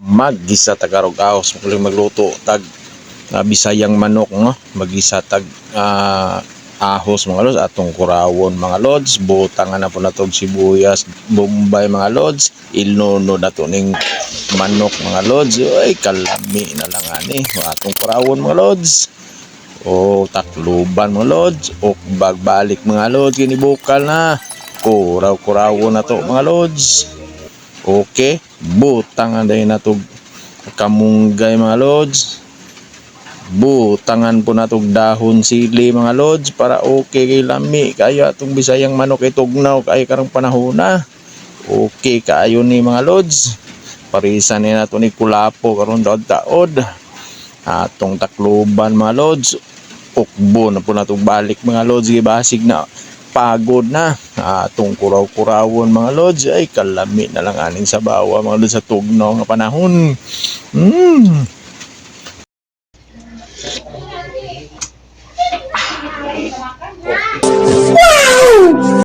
Maggisa tagarog ahos muling magluto tag bisayang manok no, magisa tag ahos mga lods atong kurawon mga lods, butangan na po natog sibuyas, bombay mga lods, ilnono na to ning manok mga lods. Ay kalami na lang ani atong kurawon mga lods. O takluban mga lods, o bagbalik mga lods, kinibukal na kurawon na to mga lods. Okay, butangan dahil na to kamunggay mga lods, butangan po natog dahon sili mga lods para okay kay lami kayo atong bisayang manok itugnaw kay karong panahon na. Okay kayo ni mga lods, parisan ni nato ni kulapo karon daod atong takluban mga lods. Ukbo na po natong balik mga lods, gibasig na pagod na atong kuraw-kurawon mga lods. Ay kalami na lang aning sa bawa mga lods sa tugnaw nga panahon.